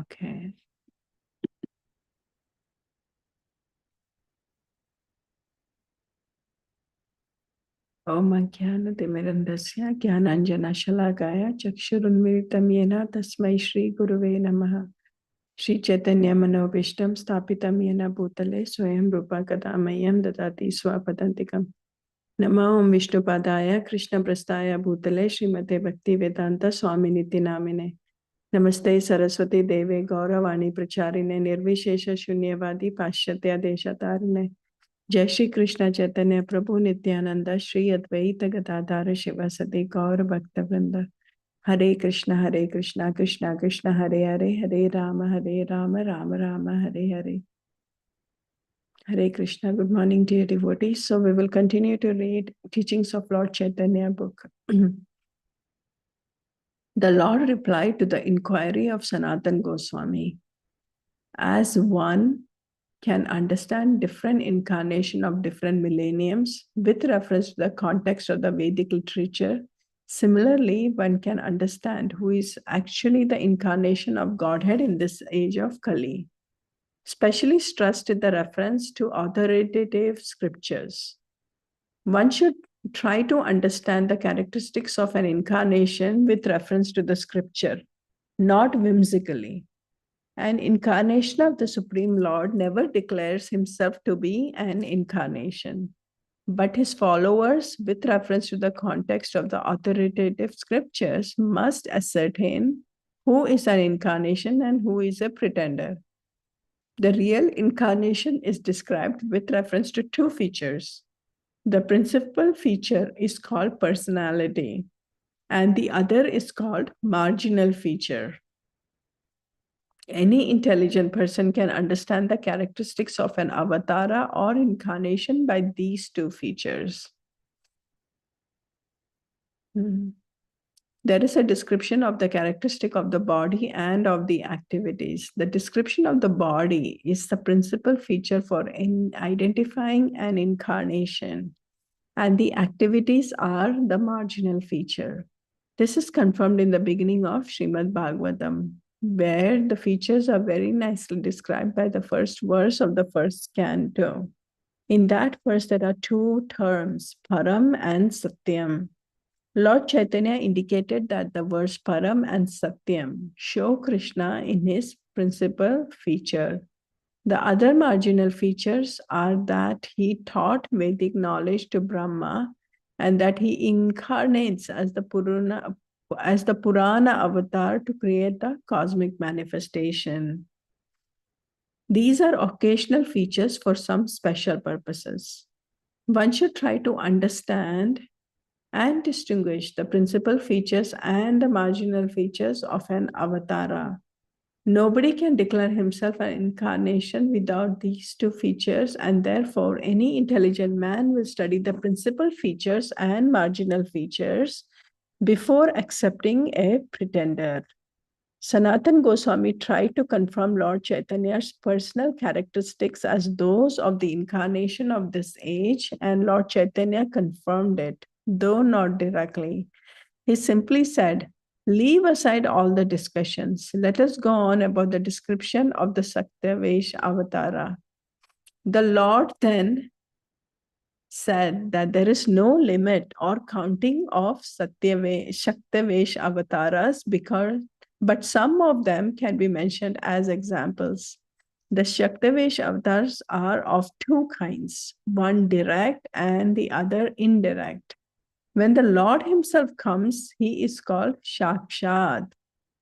Okay. Om Jnanatimirandasya Jnananjana Shalakaya Chakshurunmilitam Yena Tasmai Shri Guruve Namaha. Shri Chaitanya Manobishtam Stapitam Yena Bhutale Swayam Rupa Kadamayam Dadati Swapadantikam. Nama Om Vishnupadaya Krishna Prastaya Bhutale Srimate Bhakti Vedanta Swami Niti Namine. Namaste Saraswati Deve Gauravani Pracharine Nirvishesha Shunyavadi Pashyatya Deshatarine. जय श्री कृष्ण चैतन्य प्रभु नित्यानंद श्री अद्वैत गदाधर शिवासदि गौर भक्त वृंद हरे Krishna Krishna Krishna Hare Hare Hare Ram Ram Ram Hare Hare. Hare Krishna. Good morning, dear devotees. So we will continue to read teachings of Lord Chaitanya book. The Lord replied to the inquiry of Sanatan Goswami, as one can understand different incarnation of different millenniums with reference to the context of the Vedic literature. Similarly, one can understand who is actually the incarnation of Godhead in this age of Kali, especially stressed in the reference to authoritative scriptures. One should try to understand the characteristics of an incarnation with reference to the scripture, not whimsically. An incarnation of the Supreme Lord never declares himself to be an incarnation, but his followers, with reference to the context of the authoritative scriptures, must ascertain who is an incarnation and who is a pretender. The real incarnation is described with reference to two features. The principal feature is called personality, and the other is called marginal feature. Any intelligent person can understand the characteristics of an avatara or incarnation by these two features. There is a description of the characteristic of the body and of the activities. The description of the body is the principal feature for identifying an incarnation, and the activities are the marginal feature. This is confirmed in the beginning of Srimad Bhagavatam, where the features are very nicely described by the first verse of the first canto. In that verse, there are two terms, Param and Satyam. Lord Chaitanya indicated that the words Param and Satyam show Krishna in his principal feature. The other marginal features are that he taught Vedic knowledge to Brahma and that he incarnates as the Purana avatar to create the cosmic manifestation. These are occasional features for some special purposes. One should try to understand and distinguish the principal features and the marginal features of an avatara. Nobody can declare himself an incarnation without these two features, and therefore any intelligent man will study the principal features and marginal features before accepting a pretender. Sanatan Goswami tried to confirm Lord Chaitanya's personal characteristics as those of the incarnation of this age, and Lord Chaitanya confirmed it, though not directly. He simply said, "Leave aside all the discussions. Let us go on about the description of the Saktavesh Avatara." The Lord then said that there is no limit or counting of Saktavesh avatars, but some of them can be mentioned as examples. The Shaktavesh avatars are of two kinds, one direct and the other indirect. When the Lord himself comes, he is called Shakshad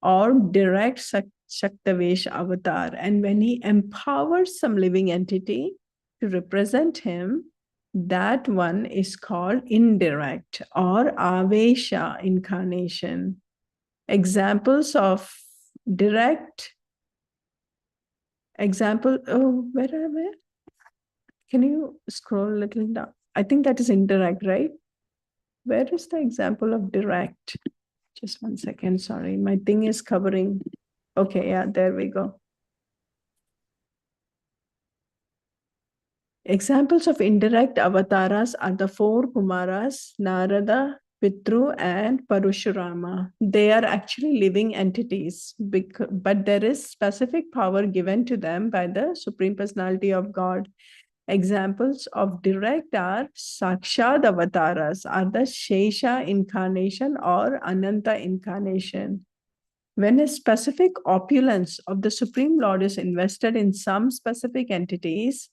or direct Shaktavesh avatar. And when he empowers some living entity to represent him, that one is called indirect or Avesha incarnation. Examples of direct where? Can you scroll a little down? I think that is indirect, right? Where is the example of direct? Just 1 second, sorry. My thing is covering. Okay, yeah, there we go. Examples of indirect avatars are the four Kumaras, Narada, Pitru and Parashurama. They are actually living entities, but there is specific power given to them by the Supreme Personality of God. Examples of direct are Sakshad avatars, are the Shesha incarnation or Ananta incarnation. When a specific opulence of the Supreme Lord is invested in some specific entities,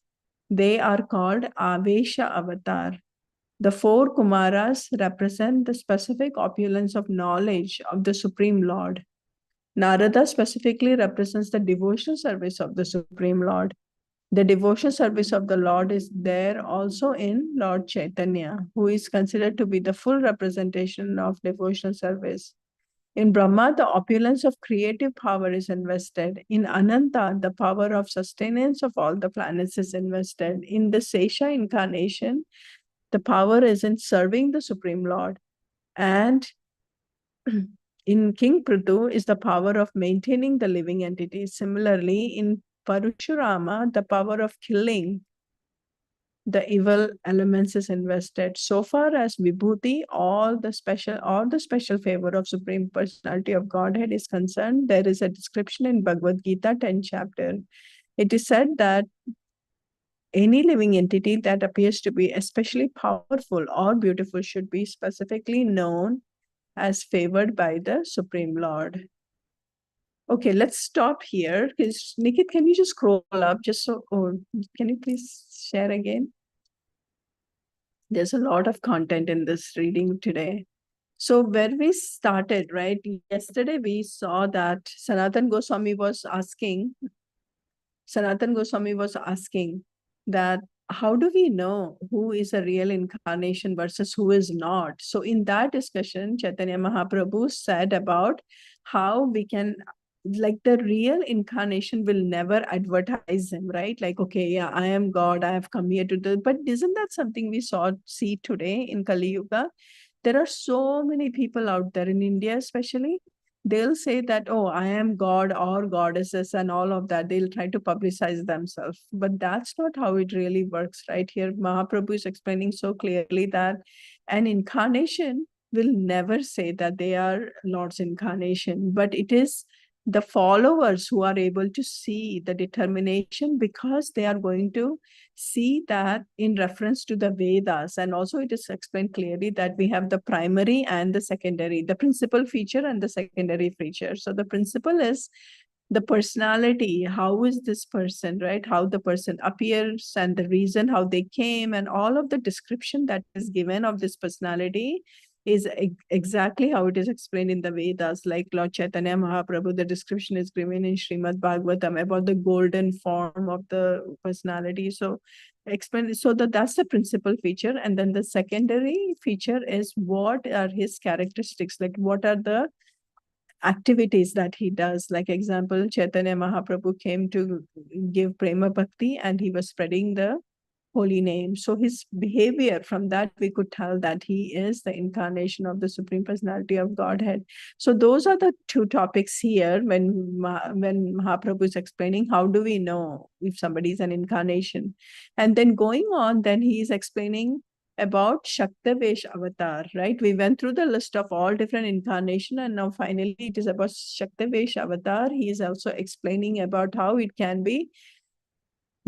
they are called Avesha avatar. The four Kumaras represent the specific opulence of knowledge of the Supreme Lord. Narada specifically represents the devotional service of the Supreme Lord. The devotional service of the Lord is there also in Lord Caitanya, who is considered to be the full representation of devotional service. In Brahma, the opulence of creative power is invested. In Ananta, the power of sustenance of all the planets is invested. In the Sesha incarnation, the power is in serving the Supreme Lord. And in King Prithu is the power of maintaining the living entity. Similarly, in Parashurama, the power of killing the evil elements is invested. So far as Vibhuti, all the special favor of Supreme Personality of Godhead is concerned, there is a description in Bhagavad Gita 10th chapter. It is said that any living entity that appears to be especially powerful or beautiful should be specifically known as favored by the Supreme Lord. Okay, let's stop here. Nikit, can you just scroll up just so, or can you please share again? There's a lot of content in this reading today. So where we started, right? Yesterday we saw that Sanatan Goswami was asking that how do we know who is a real incarnation versus who is not? So in that discussion, Chaitanya Mahaprabhu said about how we can, like, the real incarnation will never advertise him, right? Like, okay, yeah, I am God, I have come here to do, but isn't that something we see today in Kali Yuga? There are so many people out there in India, especially. They'll say that, oh, I am God or goddesses and all of that. They'll try to publicize themselves. But that's not how it really works, right? Here, Mahaprabhu is explaining so clearly that an incarnation will never say that they are Lord's incarnation, but it is the followers who are able to see the determination, because they are going to see that in reference to the Vedas. And also it is explained clearly that we have the primary and the secondary, the principal feature and the secondary feature. So the principal is the personality. How is this person, right? How the person appears and the reason how they came, and all of the description that is given of this personality is exactly how it is explained in the Vedas. Like Lord Chaitanya Mahaprabhu, the description is given in Srimad Bhagavatam about the golden form of the personality. So explain, so that's the principal feature. And then the secondary feature is what are his characteristics, like what are the activities that he does. Like example, Chaitanya Mahaprabhu came to give Prema Bhakti and he was spreading the holy name. So his behavior, from that we could tell that he is the incarnation of the Supreme Personality of Godhead. So those are the two topics here when Mahaprabhu is explaining how do we know if somebody is an incarnation. And then going on, then he is explaining about Shaktavesh avatar, right? We went through the list of all different incarnation, and now finally it is about Shaktavesh avatar. He is also explaining about how it can be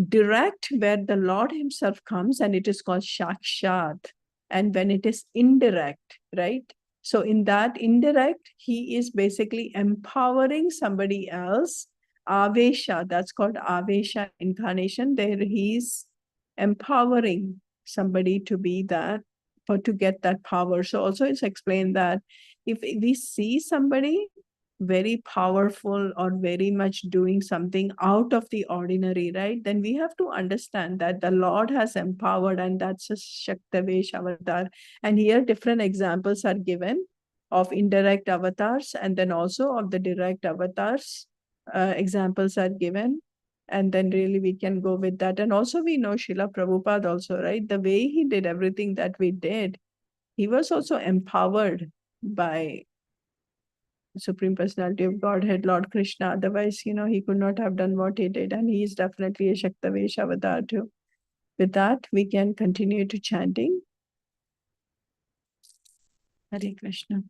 direct, where the Lord himself comes, and it is called Shakshat. And when it is indirect, right? So in that indirect, he is basically empowering somebody else. Avesha, that's called Avesha incarnation. There he's empowering somebody to be that, or to get that power. So also it's explained that if we see somebody very powerful or very much doing something out of the ordinary, right? Then we have to understand that the Lord has empowered, and that's a Shaktavesh avatar. And here different examples are given of indirect avatars, and then also of the direct avatars. Examples are given. And then really we can go with that. And also we know Srila Prabhupada also, right? The way he did everything that we did, he was also empowered by Supreme Personality of Godhead, Lord Krishna. Otherwise, he could not have done what he did. And he is definitely a Shaktavesh avatar too. With that, we can continue to chanting. Hare Krishna.